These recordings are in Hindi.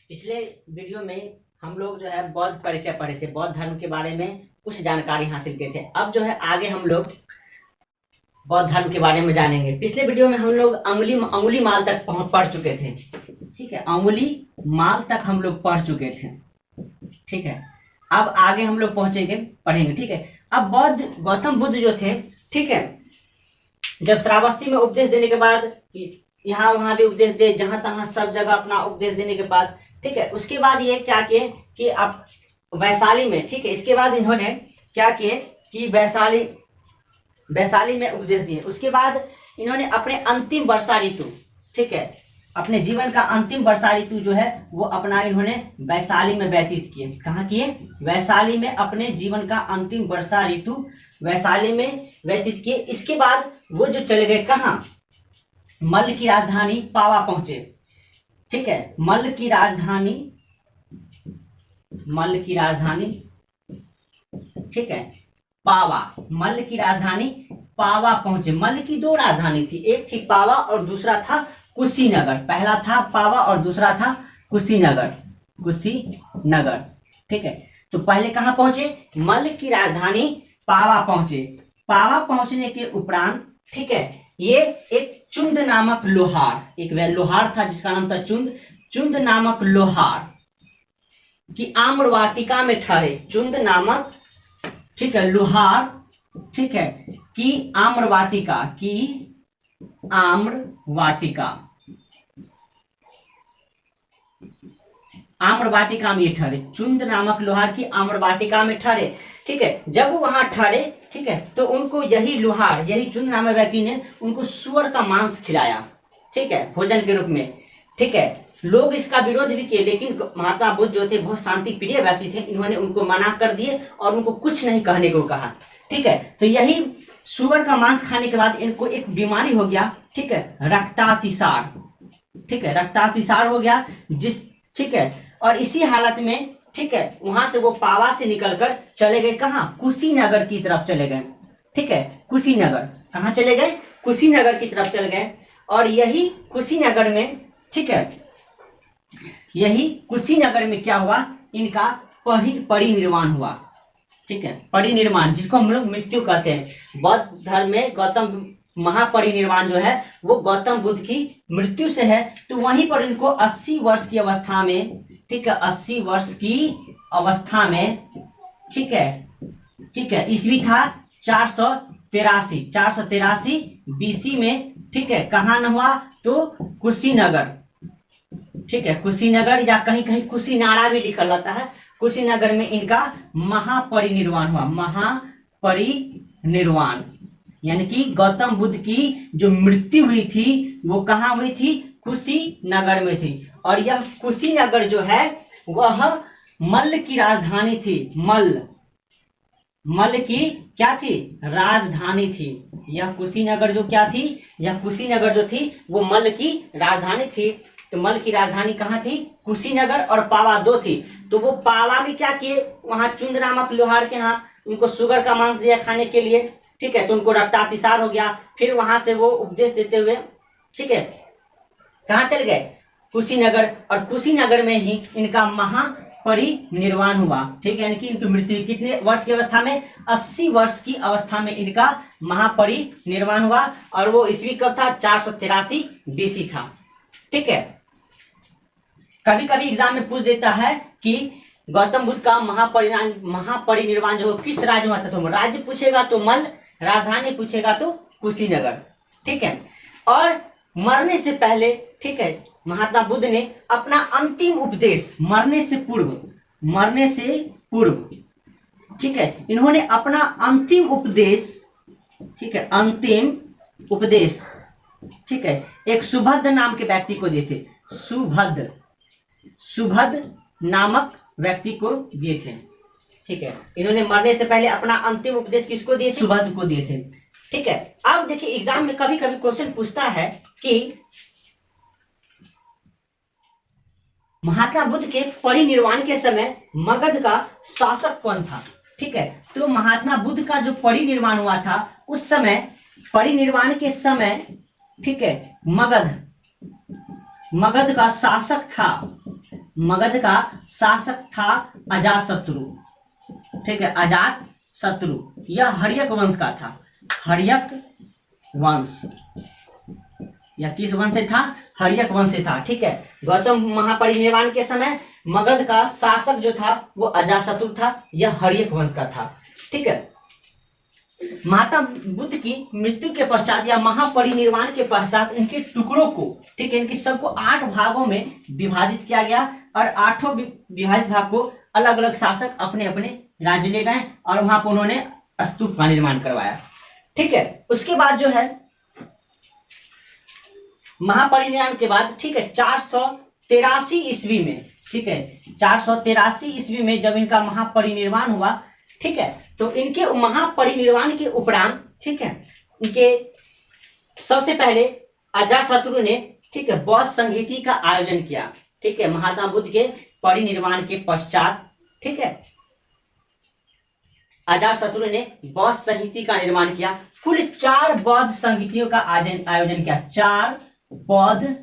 पिछले वीडियो में हम लोग जो है बौद्ध परिचय पढ़े थे, बौद्ध धर्म के बारे में कुछ जानकारी हासिल किए थे। अब जो है आगे हम लोग बौद्ध धर्म के बारे में जानेंगे। पिछले वीडियो में हम लोग अंगुली माल तक पढ़ चुके थे, ठीक है, अंगुली माल तक हम लोग पढ़ चुके थे, ठीक है। अब आगे हम लोग पढ़ेंगे, ठीक है। अब गौतम बुद्ध जो थे, ठीक है, जब श्रावस्ती में उपदेश देने के बाद यहाँ वहां भी उपदेश दे, जहां तहां सब जगह अपना उपदेश देने के बाद, ठीक है, उसके बाद ये क्या किए कि अब वैशाली में, ठीक है, इसके बाद इन्होंने क्या किए कि वैशाली में उपदेश दिए। उसके बाद इन्होंने अपने अंतिम वर्षा ऋतु, ठीक है, अपने जीवन का अंतिम वर्षा ऋतु जो है वो अपना इन्होंने वैशाली में व्यतीत किए। कहाँ किए? वैशाली में अपने जीवन का अंतिम वर्षा ऋतु वैशाली में व्यतीत किए। इसके बाद वो जो चले गए कहाँ? मल्ल की राजधानी पावा पहुंचे, ठीक है, मल्ल की राजधानी, ठीक है, पावा, मल्ल की राजधानी पावा पहुंचे। मल्ल की दो राजधानी थी, एक थी पावा और दूसरा था कुशीनगर। पहला था पावा और दूसरा था कुशीनगर, ठीक है। तो पहले कहां पहुंचे? मल्ल की राजधानी पावा पहुंचे। पावा पहुंचने के उपरांत, ठीक है, ये एक चुंद नामक लोहार, एक लोहार था जिसका नाम था चुंद नामक लोहार की आम्र वाटिका में ठहरे। चुंद नामक, ठीक है, लोहार, ठीक है, की आम्र वाटिका में ये ठहरे। चुंद नामक लोहार की आम्र वाटिका में ठहरे, ठीक है। जब वो वहां ठहरे, ठीक है, तो उनको यही लोहार, यही चुंद नामक व्यक्ति ने उनको सूअर का मांस खिलाया, ठीक है, भोजन के रूप में, ठीक है। लोग इसका विरोध भी किए, लेकिन महात्मा बुद्ध जो थे बहुत शांति प्रिय व्यक्ति थे, इन्होंने उनको मना कर दिए और उनको कुछ नहीं कहने को कहा, ठीक है। तो यही सूअर का मांस खाने के बाद इनको एक बीमारी हो गया, ठीक है, रक्तातिसार, ठीक है, रक्तातिसार हो गया ठीक है। और इसी हालत में, ठीक है, वहां से वो पावा से निकलकर चले गए कहाँ? कुशीनगर की तरफ चले गए, ठीक है, कुशीनगर। कहाँ चले गए? कुशीनगर की तरफ चले गए। और यही कुशीनगर में, ठीक है, यही कुशीनगर में क्या हुआ? इनका परिनिर्वाण हुआ, ठीक है, परिनिर्वाण, जिसको हम लोग मृत्यु कहते हैं। बौद्ध धर्म में गौतम महापरिनिर्वाण जो है वो गौतम बुद्ध की मृत्यु से है। तो वहीं पर इनको 80 वर्ष की अवस्था में, ठीक है, 80 वर्ष की अवस्था में, ठीक है, ईस्वी था 483 बीसी में, ठीक है। कहाँ न हुआ? तो कुशीनगर, ठीक है, कुशीनगर, या कहीं कहीं कुशीनाड़ा भी लिखा जाता है। कुशीनगर में इनका महापरिनिर्वाण हुआ। महापरिनिर्वाण यानी कि गौतम बुद्ध की जो मृत्यु हुई थी वो कहाँ हुई थी? कुशीनगर में थी। और यह कुशीनगर जो है वह मल्ल की राजधानी थी। मल्ल की क्या थी? राजधानी थी। यह कुशीनगर जो क्या थी? यह कुशीनगर जो थी वो मल्ल की राजधानी थी। तो मल्ल की राजधानी कहाँ थी? कुशीनगर। और पावा दो थी। तो वो पावा में क्या किए? वहां चुंद नामक लोहार के यहाँ उनको शुगर का मांस दिया खाने के लिए, ठीक है, तो उनको रक्तातिसार हो गया। फिर वहां से वो उपदेश देते हुए, ठीक है, कहाँ चले गए? कुशीनगर। और कुशीनगर में ही इनका महापरिनिर्वाण हुआ, ठीक है, यानी कि इनकी मृत्यु कितने वर्ष की अवस्था में? 80 वर्ष की अवस्था में इनका महापरिनिर्वाण हुआ। और वो ईस्वी कब था? 483 बीसी था, ठीक है। कभी कभी एग्जाम में पूछ देता है कि गौतम बुद्ध का महापरिनिर्वाण जो किस राज्य में था? तो राज्य पूछेगा तो मल्ल, राजधानी पूछेगा तो कुशीनगर, ठीक है। और मरने से पहले, ठीक है, महात्मा बुद्ध ने अपना अंतिम उपदेश मरने से पूर्व, ठीक है, इन्होंने अपना अंतिम उपदेश, ठीक है, अंतिम उपदेश, ठीक है, एक सुभद्र नाम के व्यक्ति को दिए थे। सुभद्र नामक व्यक्ति को दिए थे, ठीक है। इन्होंने मरने से पहले अपना अंतिम उपदेश किसको दिए थे? सुभद्र को दिए थे, ठीक है। अब देखिए एग्जाम में कभी कभी क्वेश्चन पूछता है कि महात्मा बुद्ध के परिनिर्वाण के समय मगध का शासक कौन था? ठीक है, तो महात्मा बुद्ध का जो परिनिर्वाण हुआ था उस समय, परिनिर्वाण के समय, ठीक है, मगध का शासक था मगध का शासक था अजातशत्रु, ठीक है, अजातशत्रु। यह हर्यक वंश का था, हर्यक वंश। यह किस वंश से था? हर्यक वंश से था, ठीक है। गौतम महापरिनिर्वाण के समय मगध का शासक जो था वो अजातशत्रु था, यह हर्यक वंश का था, ठीक है। महात्मा बुद्ध की मृत्यु के पश्चात या महापरिनिर्वाण के पश्चात इनके टुकड़ों को, ठीक है, इनकी सबको 8 भागों में विभाजित किया गया और 8 विभाजित भाग को अलग अलग शासक अपने अपने राज्य ले गए और वहां पर उन्होंने स्तूप का निर्माण करवाया, ठीक है। उसके बाद जो है महापरिनिर्वाण के बाद, ठीक है, 483 ईस्वी में, ठीक है, 483 ईस्वी में जब इनका महापरिनिर्वाण हुआ, ठीक है, तो इनके महापरिनिर्वाण के उपरांत, ठीक है, इनके सबसे पहले अजातशत्रु ने, ठीक है, बौद्ध संहिता का आयोजन किया, ठीक है, महात्मा बुद्ध के परिनिर्वाण के पश्चात, ठीक है, अजातशत्रु ने बौद्ध संहिता का निर्माण किया। कुल 4 बौद्ध संहिताओं का आयोजन किया, 4 बौद्ध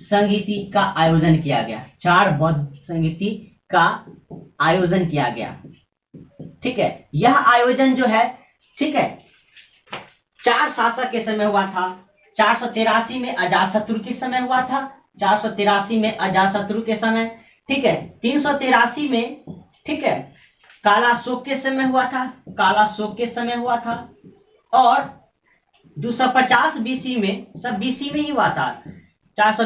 संहिता का आयोजन किया गया, 4 बौद्ध संहिता का आयोजन किया गया, ठीक है। यह आयोजन जो है, ठीक है, 4 शासक के समय हुआ था। 483 में अजातशत्रु के समय हुआ था, 483 में अजातशत्रु के समय, ठीक है। 383 में, ठीक है, कालाशोक के समय हुआ था, कालाशोक के समय हुआ था। और 250 बीसी में, सब बीसी में ही हुआ था, 400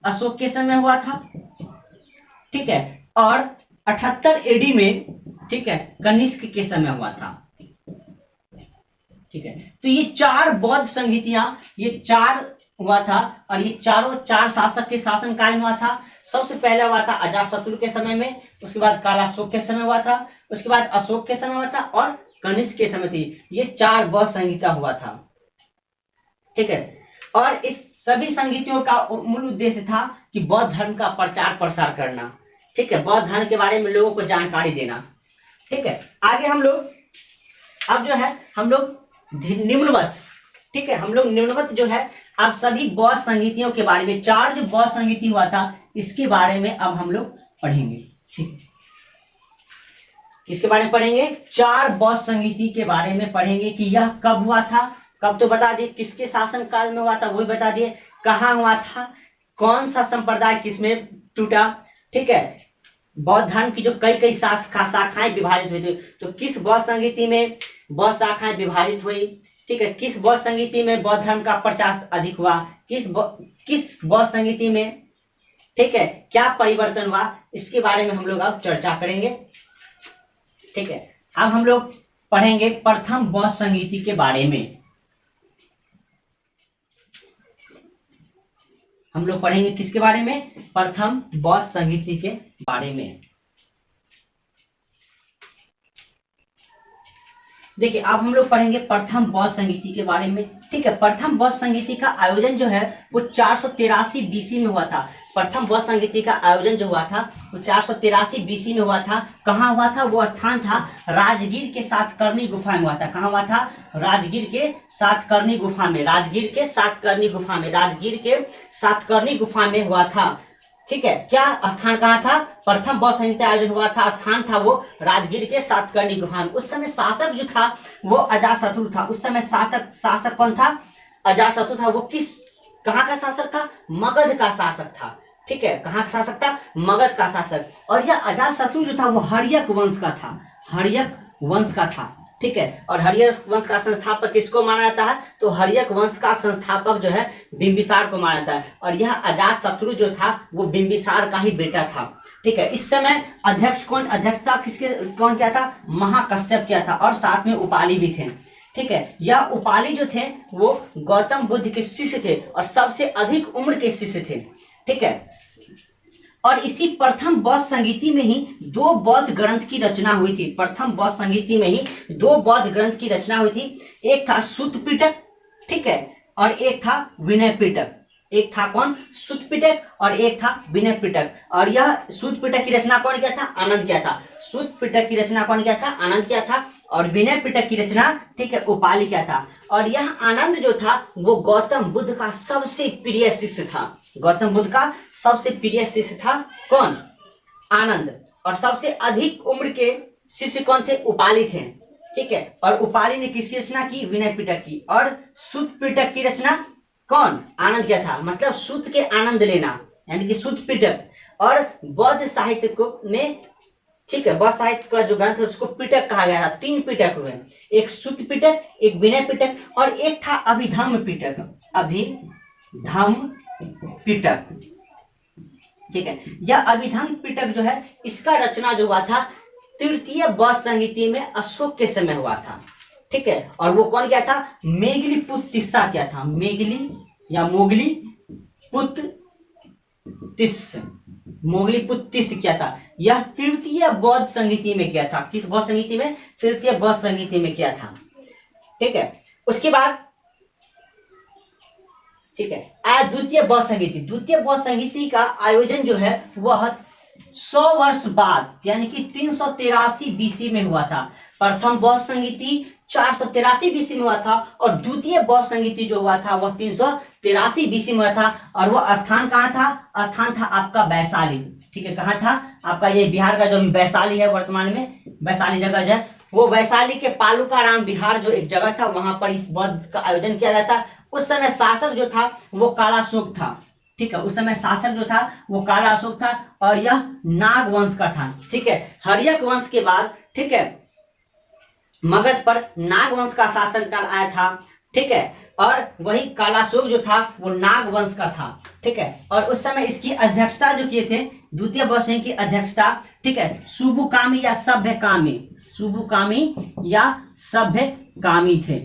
अशोक के समय हुआ था, ठीक है। और 78 एडी में, ठीक है, कनिष्क के समय हुआ था, ठीक है। तो ये 4 बौद्ध संहिताएं, ये 4 हुआ था और ये चारों 4 शासक के शासन काल में हुआ था। सबसे पहले हुआ था अजातशत्रु के समय में, उसके बाद कालाशोक के समय हुआ था, उसके बाद अशोक के समय हुआ था और कनिष्क के समय थी। ये 4 बौद्ध संहिता हुआ था, ठीक है। और इस सभी संहिताओं का मूल उद्देश्य था कि बौद्ध धर्म का प्रचार प्रसार करना, ठीक है, बौद्ध धर्म के बारे में लोगों को जानकारी देना, ठीक है। आगे हम लोग अब जो है हम लोग निम्नवत, ठीक है, हम लोग निम्नवत जो है अब सभी बौद्ध संहिताओं के बारे में, 4 जो बौद्ध संहिता हुआ था इसके बारे में अब हम लोग पढ़ेंगे, ठीक। किसके बारे में पढ़ेंगे? 4 बौद्ध संहिता के बारे में पढ़ेंगे कि यह कब हुआ था, कब तो बता दिए, किसके शासन काल में हुआ था वो बता दिए, कहाँ हुआ था, कौन सा संप्रदाय किसमें टूटा, ठीक है। बौद्ध धर्म की जो कई शाखाएं विभाजित हुई थी, तो किस बौद्ध संहिता में बौद्ध शाखाएं विभाजित हुई, ठीक है, किस बौद्ध संहिता में बौद्ध धर्म का प्रचार अधिक हुआ, किस बौद्ध संहिता में, ठीक है, क्या परिवर्तन हुआ, इसके बारे में हम लोग अब चर्चा करेंगे, ठीक है। अब हम लोग पढ़ेंगे प्रथम बौद्ध संहिता के बारे में। हम लोग पढ़ेंगे किसके बारे में? प्रथम बौद्ध संहिता के बारे में। देखिए अब हम लोग पढ़ेंगे प्रथम बौद्ध संहिता के बारे में, ठीक है। प्रथम बौद्ध संहिता का आयोजन जो है वो 483 बीसी में हुआ था। प्रथम बौद्ध संहिता का आयोजन जो हुआ था वो 483 बीसी में हुआ था। कहाँ हुआ था? वो स्थान था राजगीर के सातकर्णी गुफा में हुआ था। कहाँ हुआ था? राजगीर के सातकर्णी गुफा में, राजगीर के सातकर्णी गुफा में, राजगीर के सातकर्णी गुफा में हुआ था, ठीक है। क्या स्थान कहाँ था? प्रथम बौद्ध संहिता आयोजन हुआ था, स्थान था वो राजगीर के सातकर्णी गुफा में। उस समय शासक जो था वो अजातशत्रु था। उस समय शासक कौन था? अजातशत्रु था। वो कहाँ का शासक था? मगध का शासक था, ठीक है। कहाँ का शासक था? मगध का शासक। और यह अजातशत्रु जो था वो हर्यक वंश का था, हर्यक वंश का था, ठीक है। और हर्यक वंश का संस्थापक किसको माना जाता है? तो हर्यक वंश का संस्थापक जो है बिंबिसार को माना जाता है। और यह अजातशत्रु जो था वो बिंबिसार का ही बेटा था, ठीक है। इस समय अध्यक्षता कौन किया था? महाकश्यप किया था। और साथ में उपाली भी थे, ठीक है। यह उपाली जो थे वो गौतम बुद्ध के शिष्य थे और सबसे अधिक उम्र के शिष्य थे, ठीक है। और इसी प्रथम बौद्ध संहिता में ही 2 बौद्ध ग्रंथ की रचना हुई थी। प्रथम बौद्ध संहिता में ही 2 बौद्ध ग्रंथ की रचना हुई थी। एक था सूत पिटक, ठीक है, और एक था विनय पिटक। एक था कौन? सूत पिटक और एक था विनय पिटक। और यह सूत पिटक की रचना कौन किया था? आनंद किया था। सूत पिटक की रचना कौन किया था? आनंद किया था। और विनय पिटक की रचना, ठीक है, उपाली क्या था। और यह आनंद जो था वो गौतम बुद्ध का सबसे प्रिय शिष्य था। गौतम बुद्ध का सबसे प्रिय शिष्य था कौन? आनंद। और सबसे अधिक उम्र के शिष्य कौन थे? उपाली थे, ठीक है। और उपाली ने किसकी रचना की? विनय पिटक की। और सूत पिटक की रचना कौन? आनंद क्या था, मतलब सूत के आनंद लेना, यानी कि सूत पिटक। और बौद्ध साहित्य को में, ठीक है, बौद्ध साहित्य का जो ग्रंथ है उसको पिटक कहा गया था। 3 पिटक हुए, एक सूत पिटक, एक विनय पिटक और एक था अभिधम्म पिटक। अभिधम्म पिटक, ठीक है। यह अभिधम्म पिटक जो है, इसका रचना जो हुआ था तृतीय बौद्ध संहिता में अशोक के समय हुआ था, ठीक है। और वो कौन क्या था? मेघलीपुत्तिस्सा क्या था? मेघली या मोगलीपुत्तिस क्या था? यह तृतीय बौद्ध संहिता में क्या था? किस बौद्ध संहिता में? तृतीय बौद्ध संहिता में क्या था, ठीक है। उसके बाद, ठीक है, द्वितीय बौद्ध संहिता। द्वितीय बौद्ध संहिता का आयोजन जो है वह 100 वर्ष बाद, यानी कि 383 बीसी में हुआ था। प्रथम बौद्ध संहिता 483 बीसी में हुआ था और द्वितीय बौद्ध संहिता जो हुआ था वह 383 बीसी में हुआ था। और वह स्थान कहाँ था? स्थान था आपका वैशाली, ठीक है। कहाँ था? आपका ये बिहार का जो वैशाली है, वर्तमान में वैशाली जगह जो है, वो वैशाली के पालुकाराम विहार जो एक जगह था, वहां पर इस बौद्ध का आयोजन किया गया था। उस समय शासक जो था वो कालाशोक था, ठीक है। उस समय शासक जो था वो कालाशोक था और यह नाग वंश का था, ठीक है। हर्यक वंश के बाद, ठीक है, मगध पर नाग वंश का शासनकाल आया था, ठीक है। और वही कालाशोक जो था वो नाग वंश का था, ठीक है। और उस समय इसकी अध्यक्षता जो किए थे, द्वितीय बौद्ध संहिता की अध्यक्षता, ठीक है, सुबुकामी या सभ्यकामी, सुबुकामी या सभ्यकामी थे।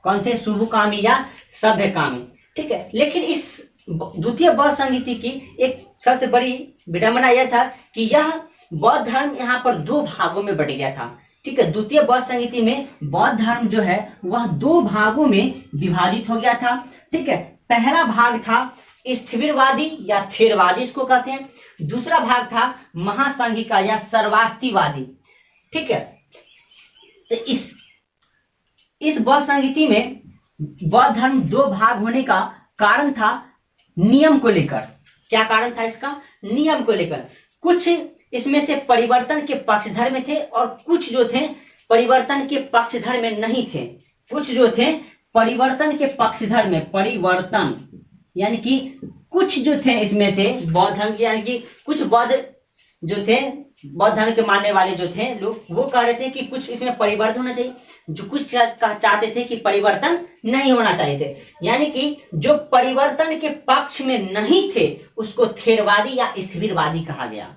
कौन थे? सुबुकामी या सभ्यकामी, ठीक है। लेकिन इस द्वितीय बौद्ध संहिता की एक सबसे बड़ी विडंबना यह था कि यह बौद्ध धर्म यहाँ पर 2 भागों में बट गया था, ठीक है। द्वितीय बौद्ध संहिता में बौद्ध धर्म जो है वह 2 भागों में विभाजित हो गया था, ठीक है। पहला भाग था स्थिरवादी या थेरवादी, इसको कहते हैं। दूसरा भाग था महासंघिका या सर्वास्तिवादी, ठीक है। तो इस बौद्ध संहिता में बौद्ध धर्म 2 भाग होने का कारण था नियम को लेकर। क्या कारण था इसका? नियम को लेकर। कुछ इसमें से परिवर्तन के पक्षधर में थे और कुछ जो थे परिवर्तन के पक्षधर में नहीं थे। कुछ जो थे परिवर्तन के पक्षधर में, परिवर्तन यानी कि कुछ जो थे इसमें से बौद्ध धर्म के, यानी कि कुछ बौद्ध जो थे, बौद्ध धर्म के मानने वाले जो थे लोग, वो कह रहे थे कि कुछ इसमें परिवर्तन होना चाहिए, जो कुछ चाहते थे कि परिवर्तन नहीं होना चाहिए थे। यानी कि जो परिवर्तन के पक्ष में नहीं थे उसको थेरवादी या स्थिरवादी कहा गया।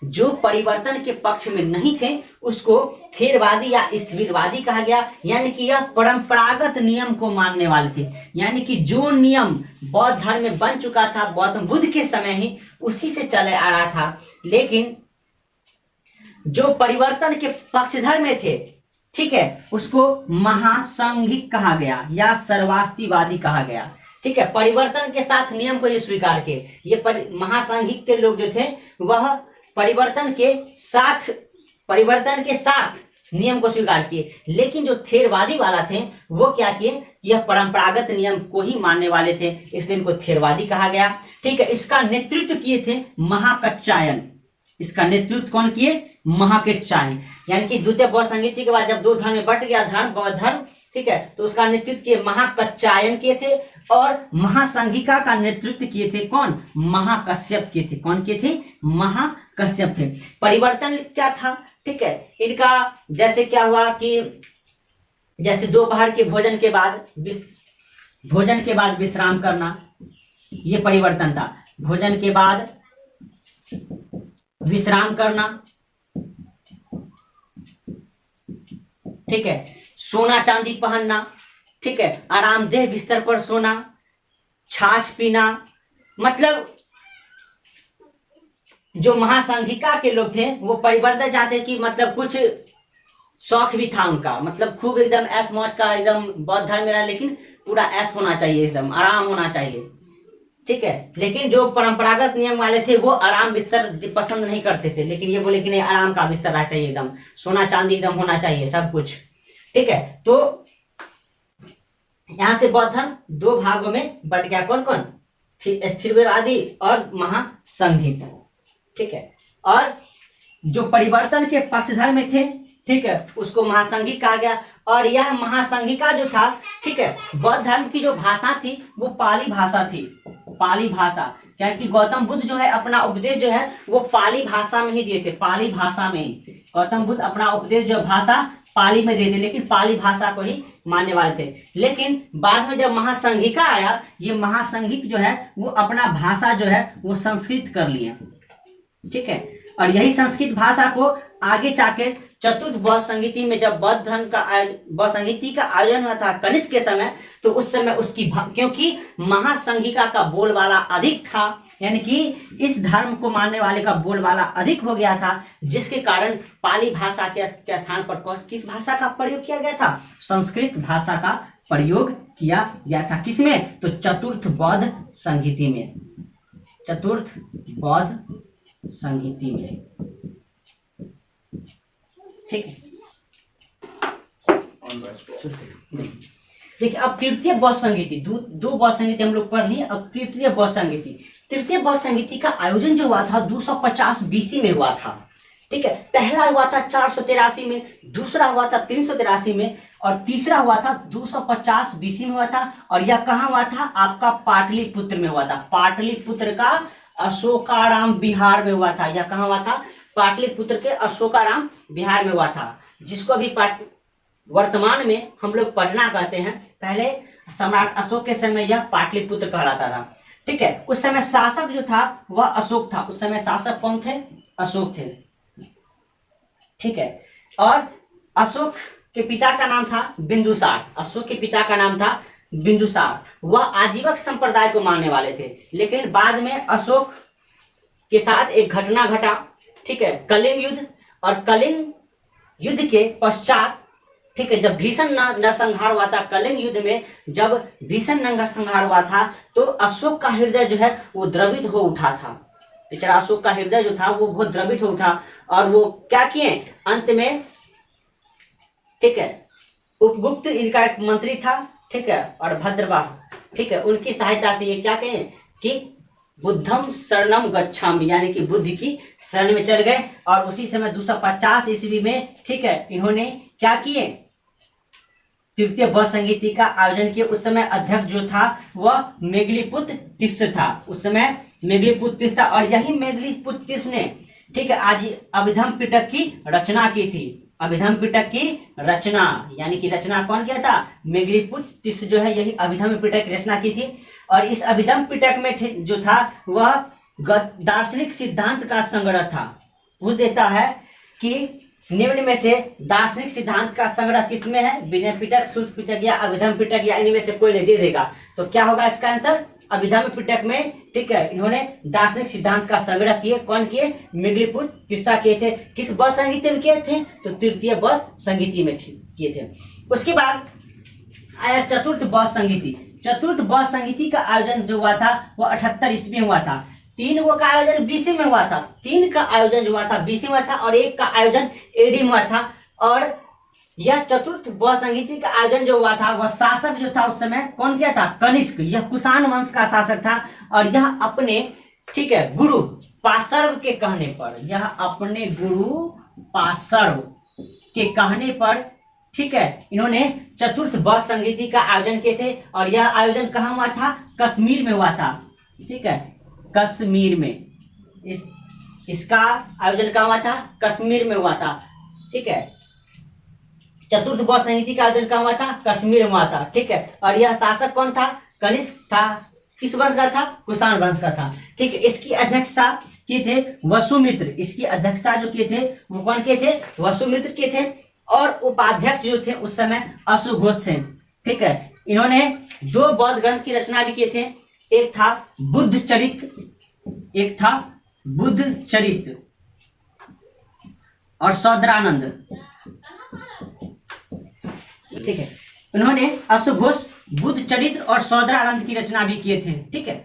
जो परिवर्तन के पक्ष में नहीं थे उसको थेरवादी या स्थिरवादी कहा गया। यानी कि यह परंपरागत नियम को मानने वाले थे, यानी कि जो नियम बौद्ध धर्म में बन चुका था गौतम बुद्ध के समय ही, उसी से चले आ रहा था। लेकिन जो परिवर्तन के पक्षधर में थे, ठीक है, उसको महासंघिक कहा गया या सर्वास्तिवादी कहा गया, ठीक है। परिवर्तन के साथ नियम को ये स्वीकार किए। ये महासंघिक के लोग जो थे वह परिवर्तन के साथ नियम को स्वीकार किए। लेकिन जो थेरवादी वाला थे वो क्या किए? यह परंपरागत नियम को ही मानने वाले थे, इसलिए इनको थेरवादी कहा गया, ठीक है। इसका नेतृत्व किए थे महाकच्चायन। इसका नेतृत्व कौन किए? महाकच्चायन। यानी कि द्वितीय बौद्ध संहिता के बाद जब 2 धर्म में बट गया धर्म, बौद्ध धर्म, ठीक है, तो उसका नेतृत्व किए महाकच्चायन किए थे। और महासंघिका का नेतृत्व किए थे कौन? महाकश्यप किए थे। कौन किए थे? महाकश्यप थे। परिवर्तन क्या था? ठीक है, इनका जैसे क्या हुआ कि जैसे दोपहर के भोजन के बाद विश्राम करना, ये परिवर्तन था। भोजन के बाद विश्राम करना, ठीक है। सोना चांदी पहनना, ठीक है। आरामदेह बिस्तर पर सोना, छाछ पीना। मतलब जो महासंघिका के लोग थे वो परिवर्तन चाहते कि मतलब कुछ शौक भी था उनका, मतलब खूब एकदम ऐश मौज का एकदम बौद्ध धर्म में रहा, लेकिन पूरा ऐश होना चाहिए, एकदम आराम होना चाहिए, ठीक है। लेकिन जो परंपरागत नियम वाले थे वो आराम बिस्तर पसंद नहीं करते थे, लेकिन ये बोले कि नहीं, आराम का बिस्तर रहना चाहिए, एकदम सोना चांदी एकदम होना चाहिए सब कुछ, ठीक है। तो यहाँ से बौद्ध धर्म दो भागों में बट गया, कौन कौन, स्थिरवादी और महासंघित, ठीक है। और जो परिवर्तन के पक्षधर में थे, ठीक है, उसको महासंघिक कहा गया। और यह महासंघिका जो था, ठीक है, बौद्ध धर्म की जो भाषा थी वो पाली भाषा थी, पाली भाषा, क्योंकि गौतम बुद्ध जो है अपना उपदेश जो है वो पाली भाषा में ही दिए थे, पाली भाषा में ही गौतम बुद्ध अपना उपदेश जो भाषा पाली में दे थे, लेकिन पाली भाषा को ही मानने वाले थे। लेकिन बाद में जब महासंघिका आया, ये महासंघिक जो है वो अपना भाषा जो है वो संस्कृत कर लिया, ठीक है। और यही संस्कृत भाषा को आगे जाके चतुर्थ बौद्ध संगीति में जब बौद्ध धर्म का बौद्ध संगीति का आयोजन हुआ था कनिष्क के समय, तो उस समय उसकी क्योंकि महासंघिका का बोलबाला अधिक था, यानी कि इस धर्म को मानने वाले का बोलबाला अधिक हो गया था, जिसके कारण पाली भाषा के स्थान पर किस भाषा का प्रयोग किया गया था, संस्कृत भाषा का प्रयोग किया गया था। किसमें, तो चतुर्थ बौद्ध संगीति में, चतुर्थ बौद्ध संगीति में, ठीक है। देखिए अब तृतीय बौद्ध संगीति, दो बौद्ध संगीति हम लोग पढ़ लिए, अब तृतीय बौद्ध संगीति। तृतीय बौद्ध संगीति का आयोजन जो हुआ था 250 BC में हुआ था, ठीक है। पहला हुआ था 483 में, दूसरा हुआ था 383 में, और तीसरा हुआ था 250 BC में हुआ था। और यह कहाँ हुआ था, आपका पाटलिपुत्र में हुआ था, पाटलिपुत्र का अशोकाराम बिहार में हुआ था। यह कहाँ हुआ था, पाटलिपुत्र के अशोकाराम बिहार में हुआ था, जिसको अभी वर्तमान में हम लोग पटना कहते हैं। पहले सम्राट अशोक के समय यह पाटलिपुत्र कहलाता था, ठीक है। उस समय शासक जो था वह अशोक था, उस समय शासक कौन थे, अशोक थे, ठीक है। और अशोक के पिता का नाम था बिंदुसार, अशोक के पिता का नाम था बिंदुसार। वह आजीवक संप्रदाय को मानने वाले थे, लेकिन बाद में अशोक के साथ एक घटना घटा, ठीक है, कलिंग युद्ध। और कलिंग युद्ध के पश्चात, ठीक है, जब भीषण नरसंहार हुआ था, कलिंग युद्ध में जब भीषण नरसंहार हुआ था, तो अशोक का हृदय जो है वो द्रवित हो उठा था, बेचारा अशोक का हृदय जो था वो बहुत द्रवित हो उठा। और वो क्या किए अंत में, ठीक है, उपगुप्त इनका एक मंत्री था, ठीक है, और भद्रवाह, ठीक है, उनकी सहायता से ये क्या कहें कि बुद्धम शरणम गच्छामि, यानी कि बुद्ध की शरण में चढ़ गए। और उसी समय 250 ईस्वी में, ठीक है, इन्होंने क्या किए, तृतीय बौद्ध संगीति का आयोजन किया। उस समय अध्यक्ष जो था वह मेघलीपुत्र तिस्स था, उस समय मेघलीपुत्र तिस्स था। और यही मेघलीपुत्र तिस्स ने, ठीक है, आज अभिधम पिटक की रचना की थी, अभिधम पिटक की रचना, यानी कि रचना कौन किया था, मेघलीपुत्र तिस्स जो है यही अभिधम पिटक की रचना की थी। और इस अभिधम पिटक में जो था वह दार्शनिक सिद्धांत का संग्रह था। पूछ देता है कि निम्न में से दार्शनिक सिद्धांत का संग्रह किसमें है, विनय पिटक, सूत्र पिटक या अभिधम पिटक, या इनमें से कोई नहीं दे देगा। तो क्या होगा इसका आंसर, अभिधम पिटक में, ठीक है, इन्होंने दार्शनिक सिद्धांत का संग्रह किए। कौन किए, मेघलीपुत्र तिस्स किए थे। किस बौद्ध संगीति में किए थे, तो तृतीय बौद्ध संगीति में किए थे। उसके बाद आया चतुर्थ बौद्ध संगीति। चतुर्थ बौद्ध संगीति का आयोजन जो हुआ था वो 78 ईस्वी में हुआ था। 3 का आयोजन BC में हुआ था, 3 का आयोजन जो हुआ था BC में हुआ था, और 1 का आयोजन AD में हुआ था। और यह चतुर्थ बौद्ध संगीति का आयोजन जो हुआ था वह शासक जो था उस समय कौन किया था, कनिष्क, यह कुषाण वंश का शासक था। और यह अपने, ठीक है, गुरु पाशर्व के कहने पर, यह अपने गुरु पाशर्व के कहने पर, ठीक है, इन्होंने चतुर्थ बौद्ध संगीति का आयोजन किए थे। और यह आयोजन कहाँ हुआ था, कश्मीर में हुआ था, ठीक है, कश्मीर में। इसका आयोजन कहाँ हुआ था, कश्मीर में हुआ था, ठीक है। चतुर्थ बौद्ध संगीति का आयोजन कहाँ हुआ था, कश्मीर में हुआ था, ठीक है। और यह शासक कौन था, कनिष्क था। किस वंश का था, कुषाण वंश का था, ठीक है। इसकी अध्यक्षता किए थे वसुमित्र, इसकी अध्यक्षता जो किए थे वो कौन किए थे, वसुमित्र किए थे। और उपाध्यक्ष जो थे उस समय अशुघोष थे, ठीक है। इन्होंने 2 बौद्ध ग्रंथ की रचना भी किए थे, एक था बुद्ध चरित, एक था बुद्ध चरित और सौदरानंद, ठीक है। उन्होंने अशुघोष बुद्ध चरित्र और सौदरानंद की रचना भी किए थे, ठीक है।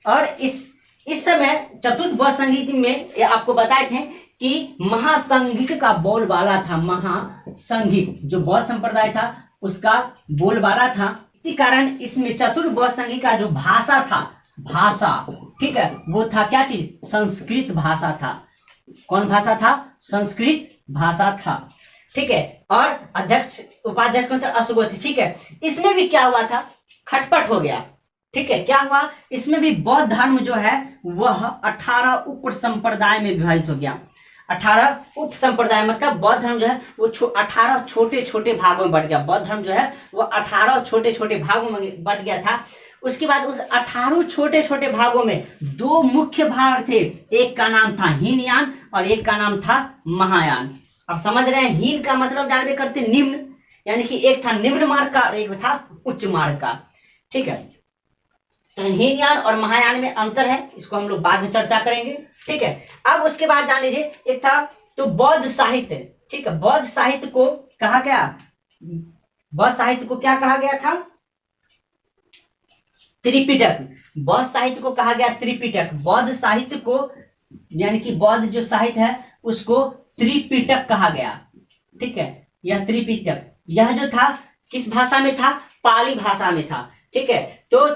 और इस समय चतुर्थ बौद्ध संगीत में ये आपको बताए थे कि महासंगीत का बोलबाला था। महासंगीत जो बौद्ध संप्रदाय था उसका बोलबाला था। इसी कारण इसमें चतुर्थ बौद्ध संगीत का जो भाषा था, भाषा, ठीक है, वो था क्या चीज? संस्कृत भाषा था। कौन भाषा था? संस्कृत भाषा था, ठीक है। और अध्यक्ष उपाध्यक्ष कौन था? अशोक, ठीक है। इसमें भी क्या हुआ था? खटपट हो गया, ठीक है। क्या हुआ? इसमें भी बौद्ध धर्म जो है वह 18 उप संप्रदाय में विभाजित हो गया। 18 उप संप्रदाय मतलब बौद्ध धर्म जो है वो 18 छोटे छोटे भागों में बट गया। बौद्ध धर्म जो है वो 18 छोटे छोटे भागों में बट गया था। उसके बाद उस 18 छोटे छोटे भागों में 2 मुख्य भाग थे। एक का नाम था हीनयान और एक का नाम था महायान। अब समझ रहे हैं? हीन का मतलब जानते करते निम्न, यानी कि एक था निम्न मार्ग का और एक था उच्च मार्ग का, ठीक है। तो हीनयान और महायान में अंतर है, इसको हम लोग बाद में चर्चा करेंगे, ठीक है। अब उसके बाद जान लीजिए एक था तो बौद्ध साहित्य, ठीक है। बौद्ध साहित्य को कहा गया, बौद्ध साहित्य को क्या कहा गया था? त्रिपिटक। बौद्ध साहित्य को कहा गया त्रिपिटक। बौद्ध साहित्य को यानी कि बौद्ध जो साहित्य है उसको त्रिपिटक कहा गया, ठीक है। यह त्रिपिटक यह जो था किस भाषा में था? पाली भाषा में था, ठीक है। तो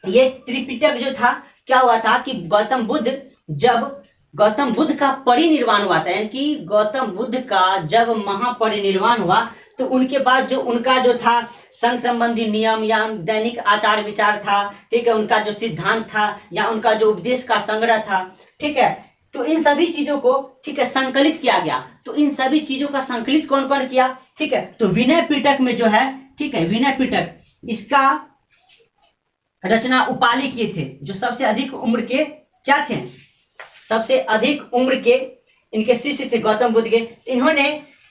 ये त्रिपिटक जो था क्या हुआ था कि जब गौतम बुद्ध का परिनिर्वाण हुआ था, यानी कि गौतम बुद्ध का जब महापरिनिर्वाण हुआ तो उनके बाद जो उनका जो था संघ संबंधी नियम या दैनिक आचार विचार था, ठीक है, उनका जो सिद्धांत था या उनका जो उपदेश का संग्रह था, ठीक है, तो इन सभी चीजों को, ठीक है, संकलित किया गया। तो इन सभी चीजों का संकलित कौन कौन किया? ठीक है, तो विनय पिटक में जो है, ठीक है, विनय पिटक इसका रचना उपाली किए थे, जो सबसे अधिक उम्र के क्या थे? सबसे अधिक उम्र के इनके शिष्य थे गौतम बुद्ध के। इन्होंने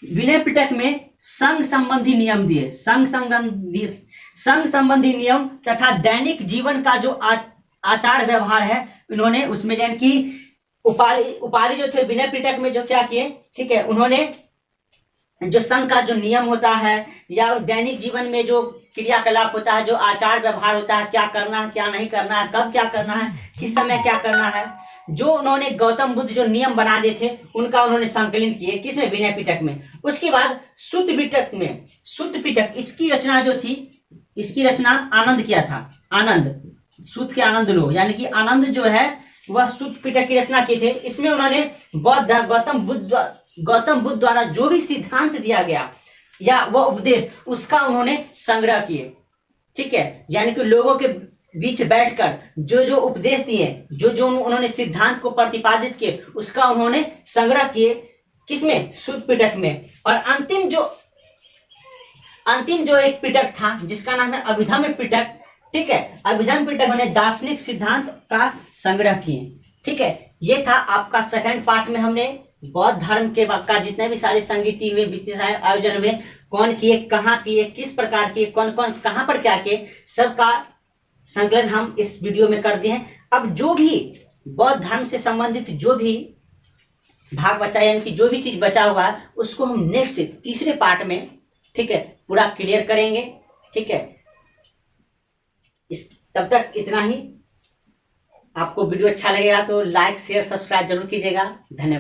विनय पिटक में संघ संबंधी नियम दिए। संघ संबंधी नियम तथा दैनिक जीवन का जो आचार व्यवहार है इन्होंने उसमें, यानी कि उपाली जो थे विनय पिटक में जो क्या किए, ठीक है, उन्होंने जो संघ का जो नियम होता है या दैनिक जीवन में जो क्रियाकलाप होता है, जो आचार व्यवहार होता है, क्या करना है क्या नहीं करना है, कब क्या करना है, किस समय क्या करना है, जो उन्होंने गौतम बुद्ध जो नियम बना दिए थे उनका उन्होंने संकलन किए। किसमें? विनय पिटक में। उसके बाद सुत्त पिटक में, सुत्त पिटक इसकी रचना जो थी, इसकी रचना आनंद किया था। आनंद, सुत्त के आनंद लो, यानी कि आनंद जो है वह सुत्त पिटक की रचना किए थे। इसमें उन्होंने गौतम बुद्ध द्वारा जो भी सिद्धांत दिया गया या वह उपदेश उसका उन्होंने संग्रह किए, ठीक है, यानी कि लोगों के बीच बैठकर जो जो उपदेश दिए, जो जो उन्होंने सिद्धांत को प्रतिपादित किए उसका उन्होंने संग्रह किए। किसमें? सुत्त पिटक में। और अंतिम जो एक पिटक था जिसका नाम है अभिधम्म पिटक, ठीक है, अभिधम्म पिटक ने दार्शनिक सिद्धांत का संग्रह किए, ठीक है। ये था आपका सेकंड पार्ट में हमने बौद्ध धर्म के का जितने भी सारे संगीत हुए, वित्तीय आयोजन हुए, कौन किए, कहाँ किए, किस प्रकार किए, कौन कौन कहाँ पर क्या किए, सबका संकलन हम इस वीडियो में कर दिए हैं। अब जो भी बौद्ध धर्म से संबंधित जो भी भाग बचा, यानी कि जो भी चीज बचा हुआ है उसको हम नेक्स्ट तीसरे पार्ट में, ठीक है, पूरा क्लियर करेंगे, ठीक है। तब तक इतना ही। आपको वीडियो अच्छा लगेगा तो लाइक शेयर सब्सक्राइब जरूर कीजिएगा। धन्यवाद।